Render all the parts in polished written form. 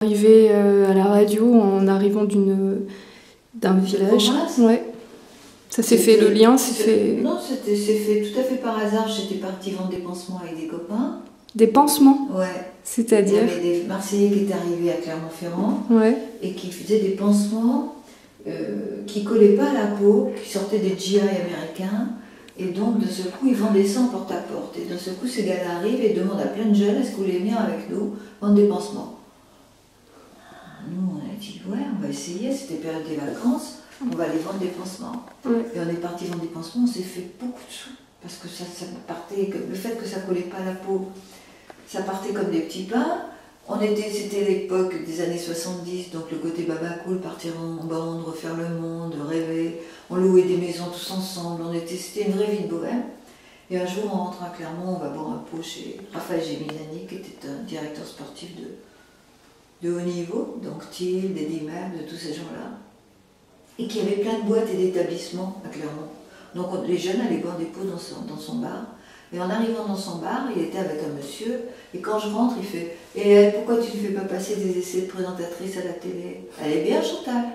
Arrivé à la radio en arrivant d'un village. Ouais. Ça s'est fait, le lien s'est fait... Non, c'est fait tout à fait par hasard. J'étais partie vendre des pansements avec des copains. Des pansements? Ouais. C'est-à-dire? Il y avait des Marseillais qui étaient arrivés à Clermont-Ferrand, ouais, et qui faisaient des pansements qui ne collaient pas à la peau, qui sortaient des GI américains. Et donc, de ce coup, ils vendaient ça en porte-à-porte. Et de ce coup, ces gars-là arrivent et demandent à plein de jeunes, est-ce que vous voulez venir avec nous vendre des pansements? Nous, on a dit, ouais, on va essayer, c'était période des vacances, on va aller vendre des pansements. ouais. Et on est parti vendre des pansements, on s'est fait beaucoup de sous. Parce que ça partait, le fait que ça ne collait pas à la peau, ça partait comme des petits pains. C'était l'époque des années 70, donc le côté baba cool, partir en bande, refaire le monde, rêver. On louait des maisons tous ensemble, c'était une vraie vie de bohème. Et un jour, on rentre à Clermont, on va boire un pot chez Raphaël Gemilani, qui était un directeur sportif de haut niveau, donc Thiel, Eddie Merckx, de tous ces gens-là, et qui avait plein de boîtes et d'établissements à Clermont. Donc les jeunes allaient boire des pots dans son bar. Et en arrivant dans son bar, il était avec un monsieur, et quand je rentre, il fait « Et elle, pourquoi tu ne fais pas passer des essais de présentatrice à la télé? Elle est bien, Chantal ?»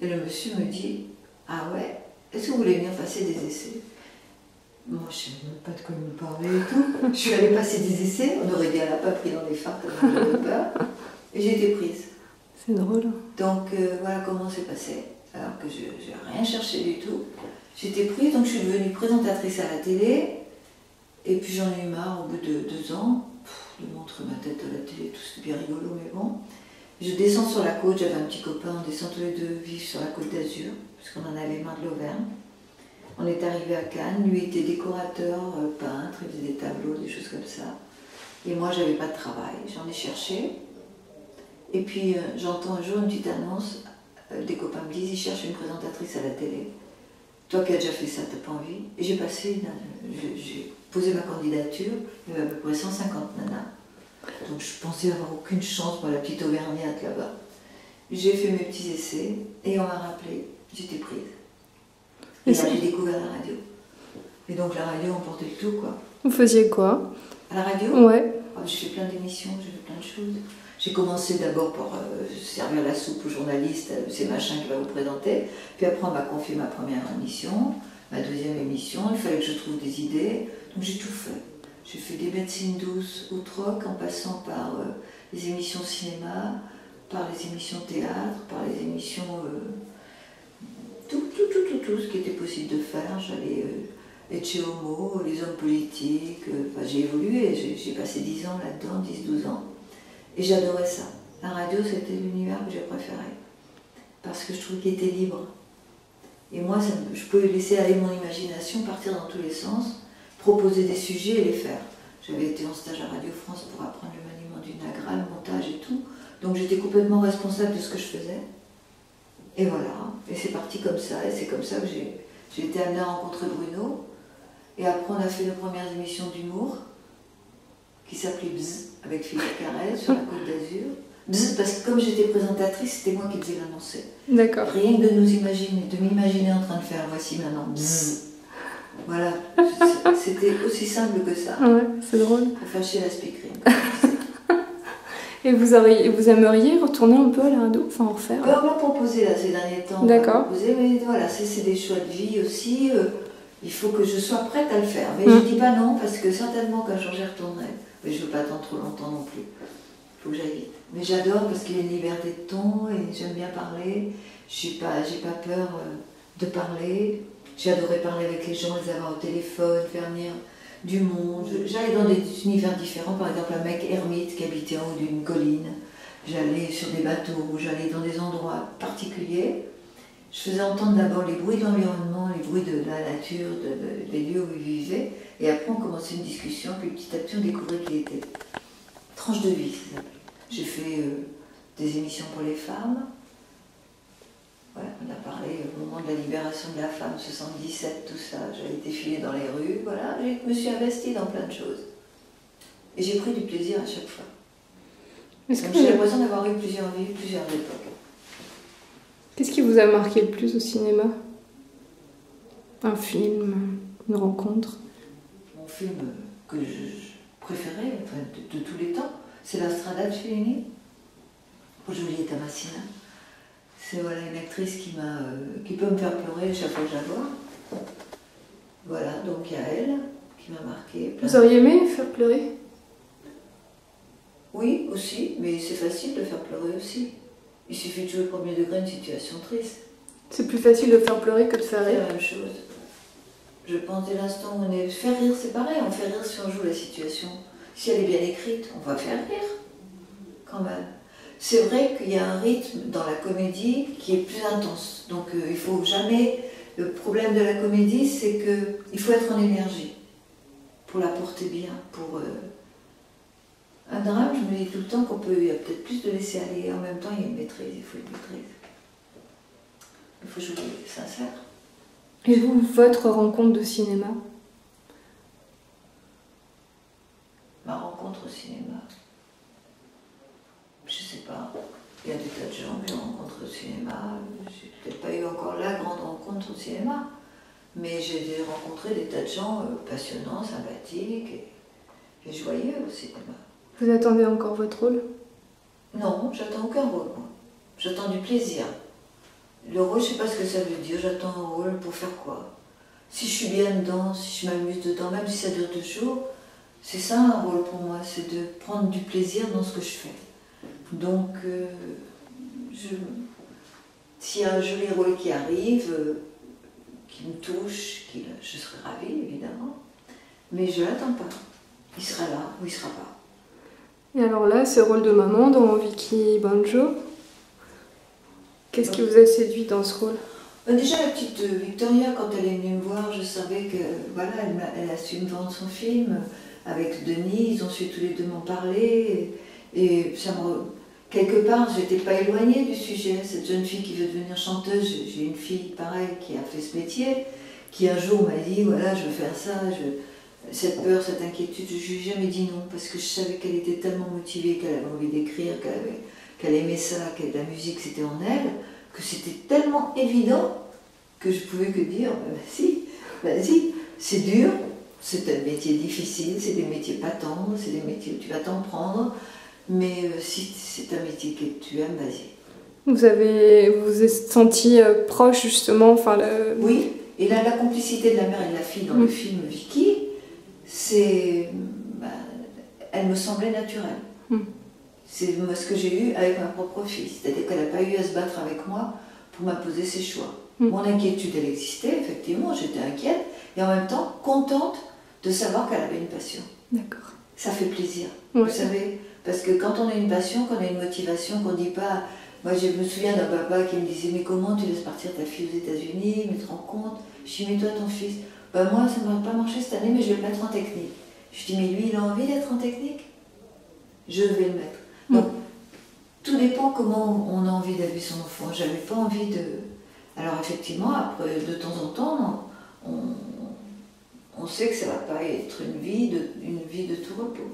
Et le monsieur me dit « Ah ouais, est-ce que vous voulez venir passer des essais ?» Moi, je ne savais même pas de quoi il me parlait et tout. Je suis allée passer des essais, on aurait dit elle n'a pas pris dans les phares tellement j'avais peur, et j'ai été prise. C'est drôle. Donc voilà comment c'est passé, alors que je n'ai rien cherché du tout. J'ai été prise, donc je suis devenue présentatrice à la télé. Et puis j'en ai eu marre au bout de 2 ans, de montrer ma tête à la télé, tout c'était bien rigolo, mais bon. Je descends sur la côte, j'avais un petit copain, on descend tous les deux vivre sur la côte d'Azur, parce qu'on en avait marre de l'Auvergne. On est arrivé à Cannes, lui était décorateur, peintre, il faisait des tableaux, des choses comme ça. Et moi j'avais pas de travail, j'en ai cherché. Et puis j'entends un jour une petite annonce, des copains me disent, ils cherchent une présentatrice à la télé. Toi qui as déjà fait ça, t'as pas envie? Et j'ai posé ma candidature, il y avait à peu près 150 nanas. Donc je pensais avoir aucune chance pour la petite auvergnate là-bas. J'ai fait mes petits essais et on m'a rappelé, j'étais prise. Et là j'ai découvert la radio. Et donc la radio emportait le tout, quoi. Vous faisiez quoi? À la radio? Ouais. J'ai fait plein d'émissions, j'ai fait plein de choses. J'ai commencé d'abord par servir la soupe aux journalistes, c'est machin qui va vous présenter. Puis après on m'a confié ma première émission, ma deuxième émission, il fallait que je trouve des idées. Donc j'ai tout fait. J'ai fait des médecines douces au troc, en passant par les émissions cinéma, par les émissions théâtre, par les émissions... tout ce qui était possible de faire. J'allais être chez Homo, les hommes politiques, j'ai évolué, j'ai passé 10 ans là-dedans, 10-12 ans. Et j'adorais ça. La radio, c'était l'univers que j'ai préféré. Parce que je trouvais qu'il était libre. Et moi, je pouvais laisser aller mon imagination, partir dans tous les sens, proposer des sujets et les faire. J'avais été en stage à Radio France pour apprendre le maniement du Nagra, le montage et tout. Donc j'étais complètement responsable de ce que je faisais. Et voilà. Et c'est parti comme ça. Et c'est comme ça que j'ai été amenée à rencontrer Bruno. Et après, on a fait nos premières émissions d'humour, qui s'appelait Bzz, avec Philippe Carrel, sur la Côte d'Azur. Bzz, parce que comme j'étais présentatrice, c'était moi qui faisais l'annoncer. D'accord. Rien que de m'imaginer en train de faire, voici maintenant, Bzz. Voilà, c'était aussi simple que ça. Ouais, c'est drôle. Pour fâcher la speakerine. Et vous aimeriez retourner un peu à la radio, enfin en refaire? On m'a proposé là ces derniers temps. D'accord. Mais voilà, c'est des choix de vie aussi. Il faut que je sois prête à le faire. Mais je dis pas non, parce que certainement qu'un jour j'y retournerai. Mais je ne veux pas attendre trop longtemps non plus. Il faut que j'aille vite. Mais j'adore parce qu'il y a une liberté de ton et j'aime bien parler. J'ai pas peur de parler. J'ai adoré parler avec les gens, les avoir au téléphone, faire venir du monde. J'allais dans des univers différents. Par exemple, un mec ermite qui habitait en haut d'une colline. J'allais sur des bateaux, j'allais dans des endroits particuliers. Je faisais entendre d'abord les bruits de l'environnement, les bruits de la nature, des lieux où il vivait. Et après, on commençait une discussion, puis petit à petit, on découvrait qui il était. Tranche de vie, ça s'appelle. J'ai fait des émissions pour les femmes. Voilà, on a parlé au moment de la libération de la femme, 77, tout ça. J'avais défilé dans les rues, voilà. Je me suis investie dans plein de choses. Et j'ai pris du plaisir à chaque fois. Donc j'ai l'impression d'avoir eu plusieurs vies, plusieurs époques. Qu'est-ce qui vous a marqué le plus au cinéma? Un film, une rencontre? Mon film que je préférais, enfin, de tous les temps, c'est La Strada de Fellini. Julieta Massina. C'est voilà, une actrice qui peut me faire pleurer chaque fois que je la vois. Voilà, donc il y a elle qui m'a marqué. Vous auriez aimé faire pleurer? Oui, aussi, mais c'est facile de faire pleurer aussi. Il suffit de jouer au premier degré une situation triste. C'est plus facile de faire pleurer que de faire C'est rire. la même chose. Je pense dès l'instant où on est... Faire rire, c'est pareil, on fait rire si on joue la situation. Si elle est bien écrite, on va faire rire, quand même. C'est vrai qu'il y a un rythme dans la comédie qui est plus intense. Donc il faut jamais... Le problème de la comédie, c'est qu'il faut être en énergie pour la porter bien. Pour un drame, je me dis tout le temps il y a peut-être plus de laisser aller. En même temps, il y a une maîtrise, il faut une maîtrise. Il faut jouer sincère. Et vous, votre rencontre de cinéma? Ma rencontre au cinéma, je sais pas. Il y a des tas de gens que je rencontre au cinéma. J'ai peut-être pas eu encore la grande rencontre au cinéma, mais j'ai rencontré des tas de gens passionnants, sympathiques et joyeux au cinéma. Vous attendez encore votre rôle? Non, j'attends aucun rôle, moi. J'attends du plaisir. Le rôle, je sais pas ce que ça veut dire. J'attends un rôle pour faire quoi? Si je suis bien dedans, si je m'amuse dedans, même si ça dure 2 jours, c'est ça un rôle pour moi, c'est de prendre du plaisir dans ce que je fais. Donc, s'il y a un joli rôle qui arrive, qui me touche, je serai ravie, évidemment. Mais je ne l'attends pas. Il sera là ou il ne sera pas. Et alors là, ce rôle de maman dans Vicky Banjo, qu'est-ce qui vous a séduit dans ce rôle? Déjà, la petite Victoria, quand elle est venue me voir, je savais que voilà, elle a su me vendre son film avec Denis, ils ont su tous les deux m'en parler. Et ça quelque part, je n'étais pas éloignée du sujet. Cette jeune fille qui veut devenir chanteuse, j'ai une fille pareille qui a fait ce métier, qui un jour m'a dit voilà, je veux faire ça, cette peur, cette inquiétude, je ne lui ai jamais dit non, parce que je savais qu'elle était tellement motivée, qu'elle avait envie d'écrire, qu'elle aimait ça, que la musique c'était en elle, que c'était tellement évident que je pouvais que dire vas-y, c'est dur, c'est un métier difficile, c'est des métiers pas tendres, c'est des métiers où tu vas t'en prendre, mais si c'est un métier que tu aimes, vas-y. Vous êtes senti proche justement, enfin Oui, et là la complicité de la mère et de la fille dans le film Vicky, elle me semblait naturelle. C'est ce que j'ai eu avec ma propre fille, c'est-à-dire qu'elle n'a pas eu à se battre avec moi pour m'imposer ses choix. Mon inquiétude, elle existait, effectivement, j'étais inquiète, et en même temps contente de savoir qu'elle avait une passion. D'accord. Ça fait plaisir, Ouais. vous savez, parce que quand on a une passion, quand on a une motivation, qu'on ne dit pas... Moi, je me souviens d'un papa qui me disait « Mais comment tu laisses partir ta fille aux États-Unis, mais tu te rends compte ?» Je dis « Mais toi, ton fils, moi, ça ne va pas marcher cette année, mais je vais le mettre en technique. » Je dis « Mais lui, il a envie d'être en technique ? Je vais le mettre. » Donc, tout dépend comment on a envie d'élever son enfant. J'avais pas envie de... Alors effectivement, après, de temps en temps, on sait que ça ne va pas être une vie de tout repos.